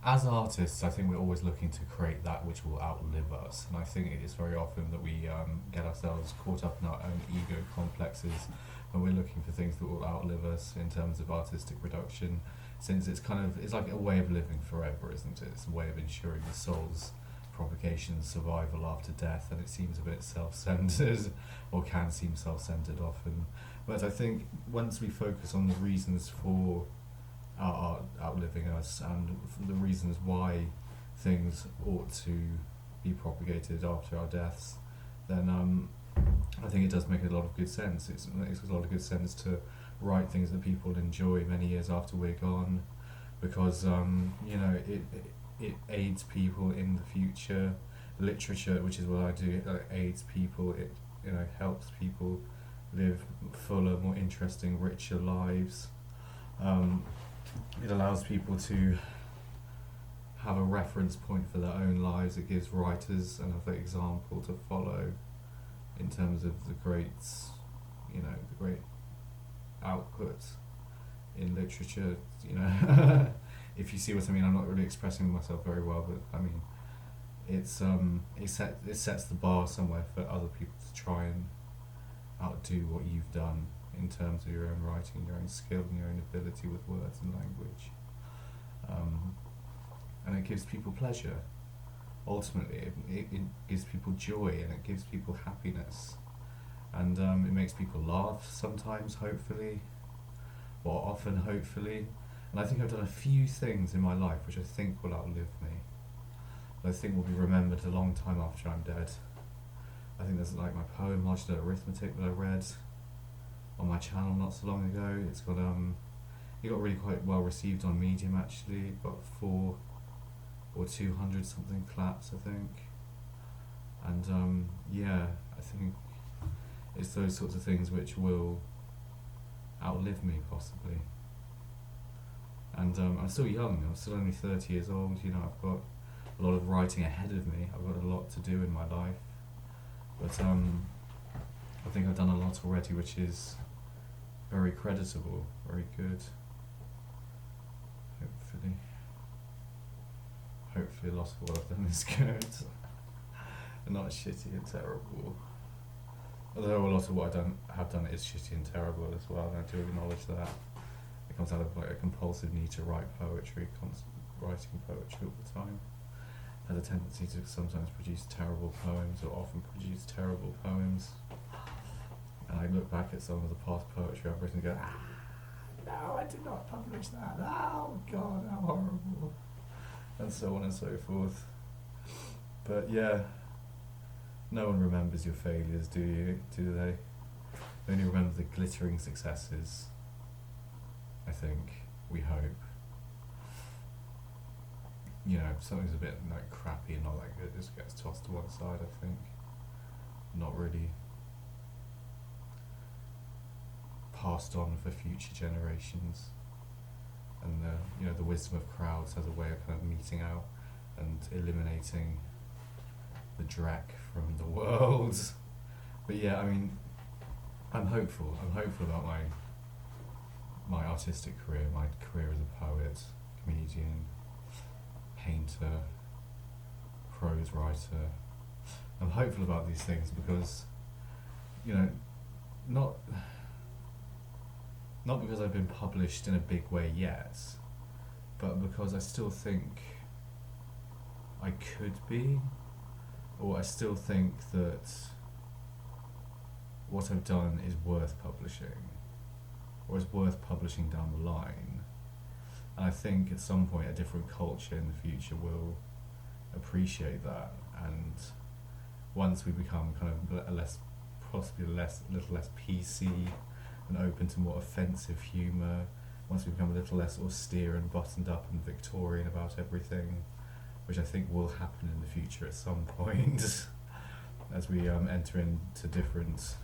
as artists, I think we're always looking to create that which will outlive us, and I think it is very often that we get ourselves caught up in our own ego complexes when we're looking for things that will outlive us in terms of artistic production, since it's like a way of living forever, isn't it? It's a way of ensuring the soul's propagation and survival after death, and it seems a bit self-centered, or can seem self-centered often. But I think once we focus on the reasons for our art outliving us and the reasons why things ought to be propagated after our deaths, then I think it does make a lot of good sense. It makes a lot of good sense to write things that people enjoy many years after we're gone, because it aids people in the future. Literature, which is what I do, aids people. It helps people live fuller, more interesting, richer lives. Um, it allows people to have a reference point for their own lives. It gives writers another example to follow in terms of the great output in literature. If you see what I mean, I'm not really expressing myself very well, but I mean, it sets the bar somewhere for other people to try and outdo what you've done in terms of your own writing, your own skill, and your own ability with words and language. And it gives people pleasure. Ultimately, it gives people joy, and it gives people happiness, and it makes people laugh sometimes, hopefully, or often, hopefully. And I think I've done a few things in my life which I think will outlive me. I think will be remembered a long time after I'm dead. I think there's like my poem, Modular Arithmetic, that I read on my channel not so long ago. It got really quite well received on Medium actually. It got 4 or 200 something claps, I think. And I think it's those sorts of things which will outlive me possibly. And I'm still young. I'm still only 30 years old. I've got a lot of writing ahead of me. I've got a lot to do in my life. But I think I've done a lot already, which is very creditable, very good. Hopefully a lot of what I've done is good, and not shitty and terrible. Although a lot of what I have done is shitty and terrible as well, and I do acknowledge that. It comes out of like a compulsive need to write poetry, writing poetry all the time. Has a tendency to sometimes produce terrible poems, or often produce terrible poems. And I look back at some of the past poetry I've written and go, no, I did not publish that. Oh God, how horrible. And so on and so forth. But yeah, no one remembers your failures, do they? They only remember the glittering successes, I think, we hope. If something's a bit like crappy and not that good, it just gets tossed to one side, I think. Not really passed on for future generations. And the wisdom of crowds has a way of kind of meeting out and eliminating the dreck from the world. But yeah, I mean, I'm hopeful. I'm hopeful about my artistic career, my career as a poet, comedian, painter, prose writer. I'm hopeful about these things because, not because I've been published in a big way yet, but because I still think I could be, or I still think that what I've done is worth publishing, or is worth publishing down the line. And I think at some point a different culture in the future will appreciate that, and once we become kind of a little less PC and open to more offensive humour, once we become a little less austere and buttoned up and Victorian about everything, which I think will happen in the future at some point, as we enter into different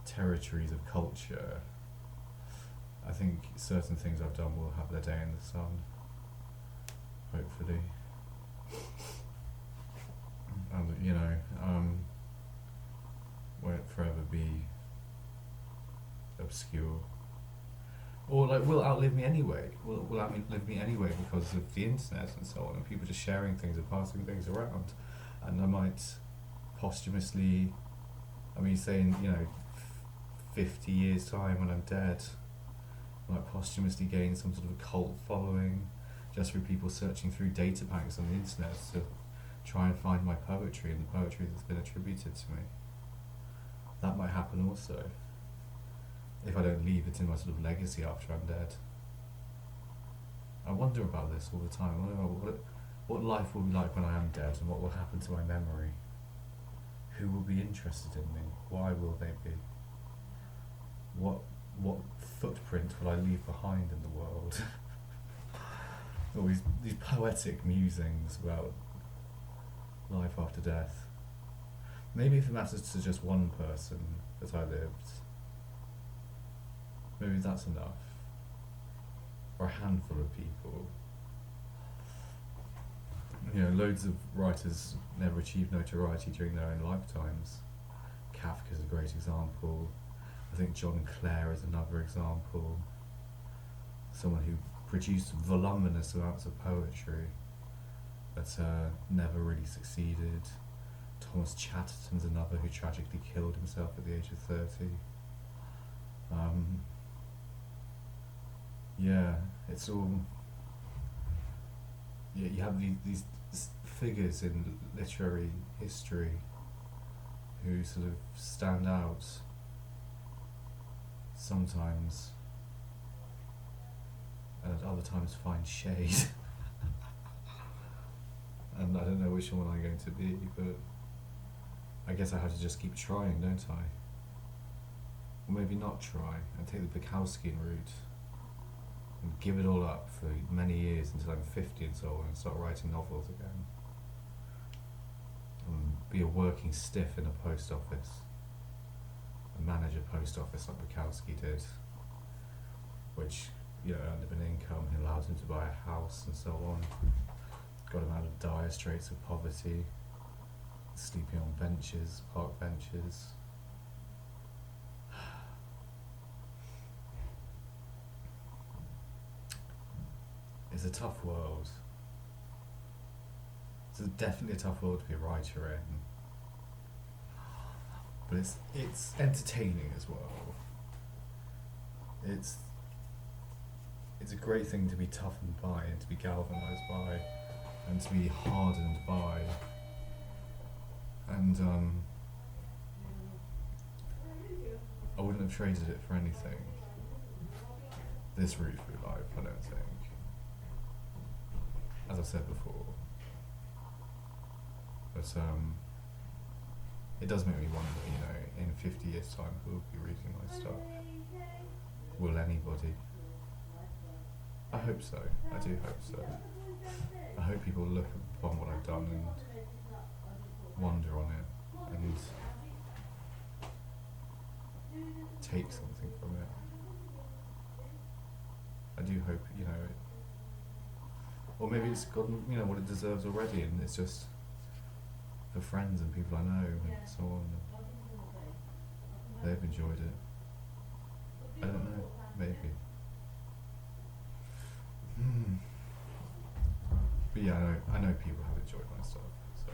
territories of culture, I think certain things I've done will have their day in the sun, hopefully. And won't forever be obscure. or like will outlive me anyway. Will outlive me anyway because of the internet and so on, and people just sharing things and passing things around, and I might posthumously, I mean, saying 50 years time when I'm dead, I might posthumously gain some sort of a cult following, just through people searching through data banks on the internet to try and find my poetry and the poetry that's been attributed to me. That might happen also, if I don't leave it in my sort of legacy after I'm dead. I wonder about this all the time. I wonder about what life will be like when I am dead, and what will happen to my memory. Who will be interested in me? Why will they be? What footprint will I leave behind in the world? All these poetic musings about life after death. Maybe if it matters to just one person that I lived, maybe that's enough. Or a handful of people. Loads of writers never achieved notoriety during their own lifetimes. Kafka's a great example. I think John Clare is another example. Someone who produced voluminous amounts of poetry but never really succeeded. Thomas Chatterton's another who tragically killed himself at the age of 30. It's all... you have these figures in literary history who sort of stand out sometimes, and at other times find shade. And I don't know which one I'm going to be, but I guess I have to just keep trying, don't I? Or maybe not try, and take the Bukowskian route, and give it all up for many years until I'm 50 and so on, and start writing novels again. And be a working stiff in a post office, and manage a post office like Bukowski did, which earned him an income, allowed him to buy a house and so on, got him out of dire straits of poverty, sleeping on benches, park benches. It's a tough world. It's definitely a tough world to be a writer in. But it's entertaining as well. It's a great thing to be toughened by, and to be galvanised by, and to be hardened by. And I wouldn't have traded it for anything. This route through life, I don't think. As I said before. But it does make me wonder, in 50 years' time, who will be reading my stuff? Will anybody? I hope so. I do hope so. I hope people look upon what I've done and wonder on it and take something from it. I do hope, or maybe it's gotten, what it deserves already, and it's just for friends and people I know and so on. And they've enjoyed it. I don't know, maybe. But yeah, I know people have enjoyed my stuff, so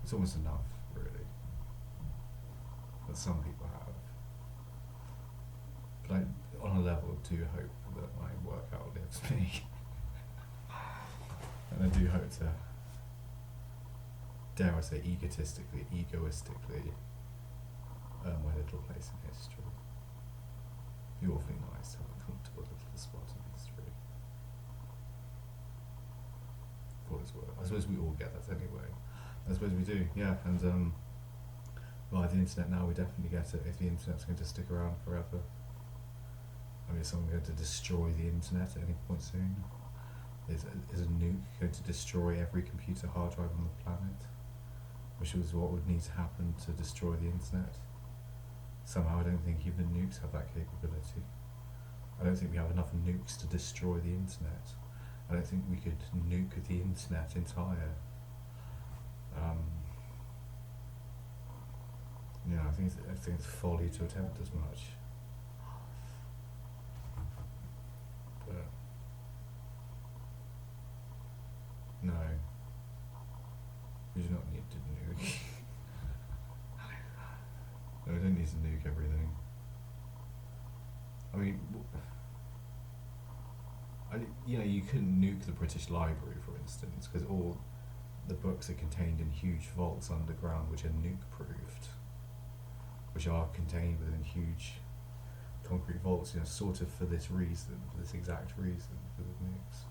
it's almost enough, really. That some people have. But I, on a level, do hope that my work outlives me. And I do hope to, dare I say, egoistically, earn my little place in history. It'd be awfully nice to have a comfortable little spot in history. For what it's worth. I suppose we all get that anyway. I suppose we do, yeah. And via the internet now, we definitely get it. If the internet's going to stick around forever. I mean, is someone going to destroy the internet at any point soon? Is a nuke going to destroy every computer hard drive on the planet? Which was what would need to happen to destroy the internet. Somehow I don't think even nukes have that capability. I don't think we have enough nukes to destroy the internet. I don't think we could nuke the internet entire. I think it's folly to attempt as much. We do not need to nuke. No, we don't need to nuke everything. I mean, you couldn't nuke the British Library, for instance, because all the books are contained in huge vaults underground, which are nuke-proofed, which are contained within huge concrete vaults, sort of for this reason, for this exact reason, because of nukes.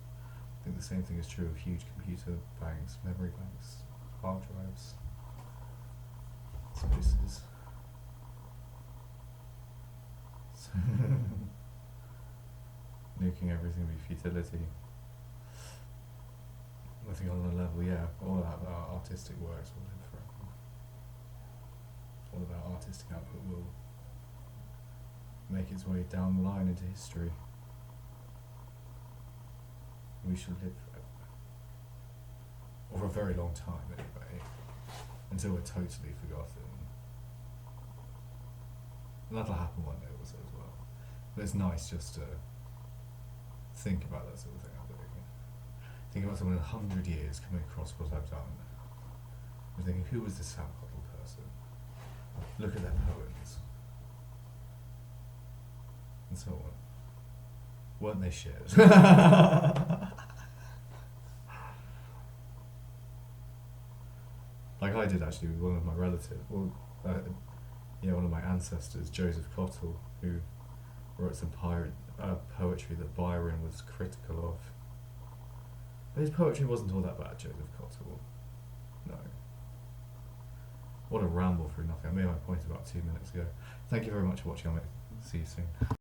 I think the same thing is true of huge computer banks, memory banks, hard drives. So this is... nuking everything with futility. I think on a level, yeah, all our artistic works will live forever. All of our artistic output will make its way down the line into history. We shall live forever. Or for a very long time, anyway. Until we're totally forgotten. And that'll happen one day also as well. But it's nice just to think about that sort of thing. Think about someone in 100 years coming across what I've done. I'm thinking, who was this Sam Cottle person? Look at their poems. And so on. Weren't they shit? Like I did actually with one of my relatives, one of my ancestors, Joseph Cottle, who wrote some poetry that Byron was critical of. But his poetry wasn't all that bad, Joseph Cottle. No. What a ramble through nothing. I made my point about 2 minutes ago. Thank you very much for watching. I'll see you soon.